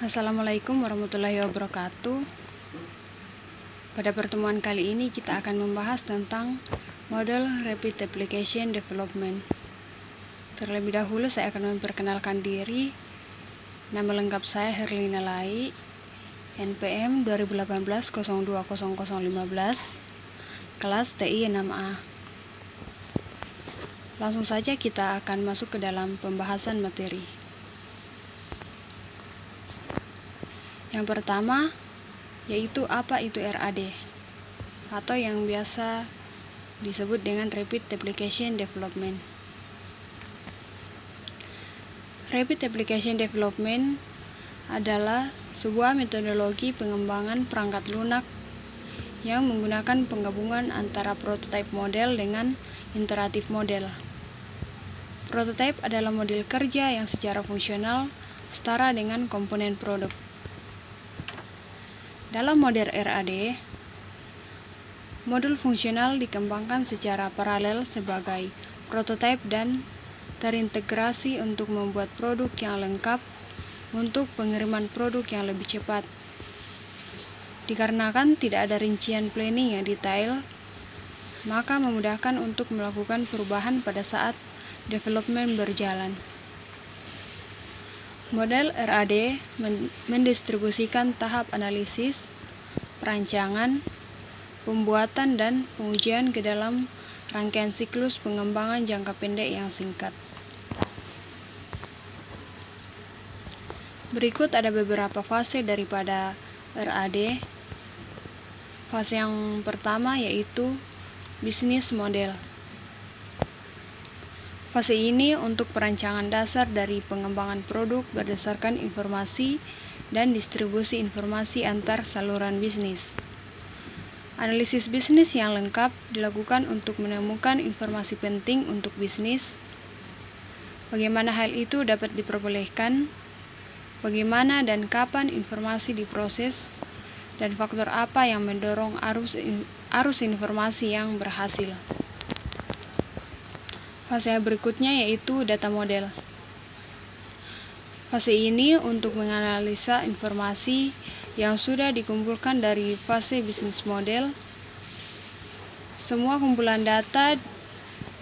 Assalamualaikum warahmatullahi wabarakatuh. Pada pertemuan kali ini kita akan membahas tentang model Rapid Application Development. Terlebih dahulu saya akan memperkenalkan diri. Nama lengkap saya Herlina Lai, NPM 2018-020015, kelas TI 6A. Langsung saja kita akan masuk ke dalam pembahasan materi. Yang pertama, yaitu apa itu RAD, atau yang biasa disebut dengan Rapid Application Development. Rapid Application Development adalah sebuah metodologi pengembangan perangkat lunak yang menggunakan penggabungan antara prototype model dengan iteratif model. Prototype adalah model kerja yang secara fungsional setara dengan komponen produk. Dalam model RAD, modul fungsional dikembangkan secara paralel sebagai prototipe dan terintegrasi untuk membuat produk yang lengkap untuk pengiriman produk yang lebih cepat. Dikarenakan tidak ada rincian planning yang detail, maka memudahkan untuk melakukan perubahan pada saat development berjalan. Model RAD mendistribusikan tahap analisis, perancangan, pembuatan, dan pengujian ke dalam rangkaian siklus pengembangan jangka pendek yang singkat. Berikut ada beberapa fase daripada RAD. Fase yang pertama yaitu bisnis model. Fase ini untuk perancangan dasar dari pengembangan produk berdasarkan informasi dan distribusi informasi antar saluran bisnis. Analisis bisnis yang lengkap dilakukan untuk menemukan informasi penting untuk bisnis, bagaimana hal itu dapat diperbolehkan, bagaimana dan kapan informasi diproses, dan faktor apa yang mendorong arus informasi yang berhasil. Fase berikutnya yaitu data model. Fase ini untuk menganalisa informasi yang sudah dikumpulkan dari fase bisnis model. Semua kumpulan data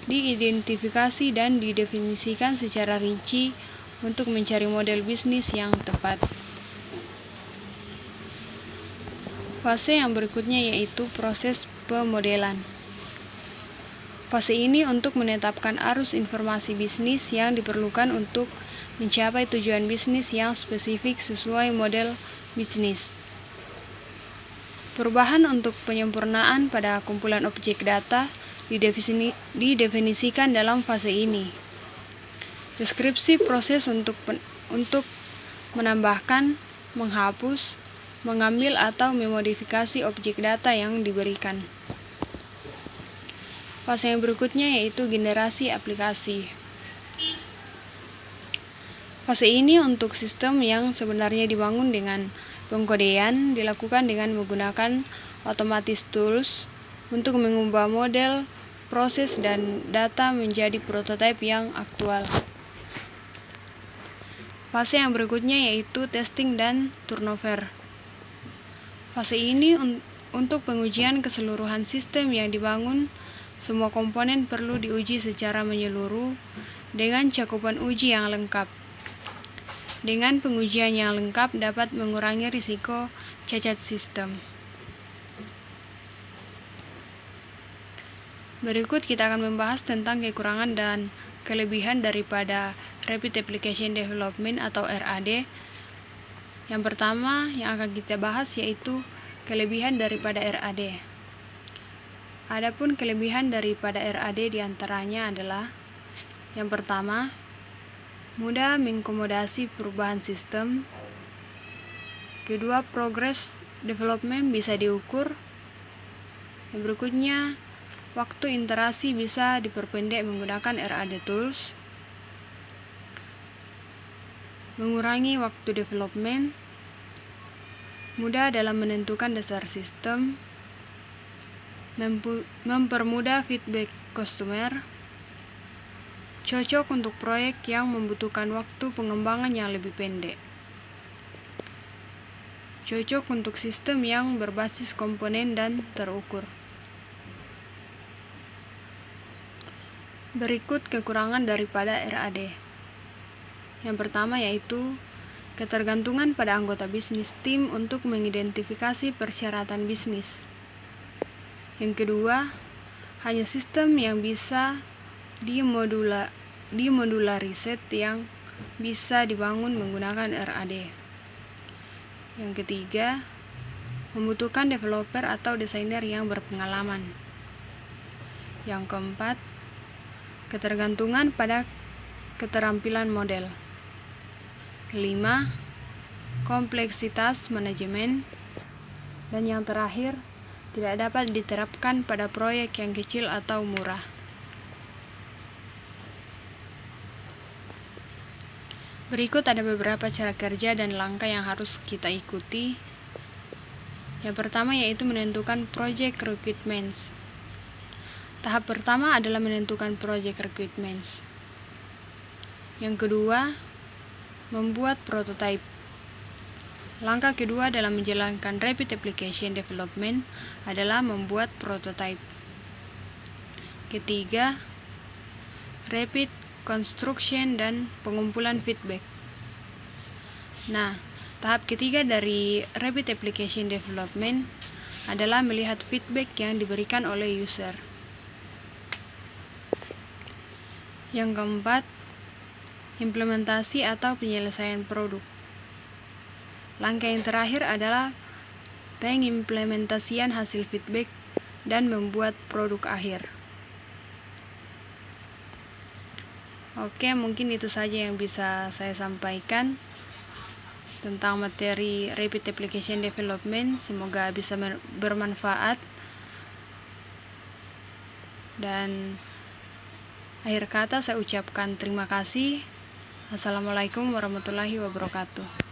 diidentifikasi dan didefinisikan secara rinci untuk mencari model bisnis yang tepat. Fase yang berikutnya yaitu proses pemodelan. Fase ini untuk menetapkan arus informasi bisnis yang diperlukan untuk mencapai tujuan bisnis yang spesifik sesuai model bisnis. Perubahan untuk penyempurnaan pada kumpulan objek data didefinisikan dalam fase ini. Deskripsi proses untuk menambahkan, menghapus, mengambil atau memodifikasi objek data yang diberikan. Fase yang berikutnya yaitu generasi aplikasi. Fase ini untuk sistem yang sebenarnya dibangun dengan pengkodean dilakukan dengan menggunakan automatic tools untuk mengubah model, proses, dan data menjadi prototipe yang aktual. Fase yang berikutnya yaitu testing dan turnover. Fase ini untuk pengujian keseluruhan sistem yang dibangun. Semua komponen perlu diuji secara menyeluruh dengan cakupan uji yang lengkap. Dengan pengujian yang lengkap dapat mengurangi risiko cacat sistem. Berikut kita akan membahas tentang kekurangan dan kelebihan daripada Rapid Application Development atau RAD. Yang pertama yang akan kita bahas yaitu kelebihan daripada RAD. Adapun kelebihan daripada RAD diantaranya adalah yang pertama, mudah mengakomodasi perubahan sistem. Kedua, progress development bisa diukur. Yang berikutnya, waktu iterasi bisa diperpendek menggunakan RAD tools. Mengurangi waktu development. Mudah dalam menentukan dasar sistem. Mempermudah feedback customer, cocok untuk proyek yang membutuhkan waktu pengembangan yang lebih pendek. cocok untuk sistem yang berbasis komponen dan terukur. Berikut kekurangan daripada RAD. Yang pertama yaitu ketergantungan pada anggota bisnis tim untuk mengidentifikasi persyaratan bisnis. Yang kedua, hanya sistem yang bisa dimodulariset yang bisa dibangun menggunakan RAD. Yang ketiga, membutuhkan developer atau desainer yang berpengalaman. Yang keempat, ketergantungan pada keterampilan model. Kelima, kompleksitas manajemen. Dan yang terakhir, tidak dapat diterapkan pada proyek yang kecil atau murah. Berikut ada beberapa cara kerja dan langkah yang harus kita ikuti. Yang pertama yaitu menentukan project requirements. Tahap pertama adalah menentukan project requirements. Yang kedua, membuat prototype. Langkah kedua dalam menjalankan rapid application development adalah membuat prototype. Ketiga, rapid construction dan pengumpulan feedback. Nah, tahap ketiga dari rapid application development adalah melihat feedback yang diberikan oleh user. Yang keempat, implementasi atau penyelesaian produk. Langkah yang terakhir adalah pengimplementasian hasil feedback dan membuat produk akhir. Oke, mungkin itu saja yang bisa saya sampaikan tentang materi Rapid Application Development. Semoga bisa bermanfaat. Dan akhir kata saya ucapkan terima kasih. Assalamualaikum warahmatullahi wabarakatuh.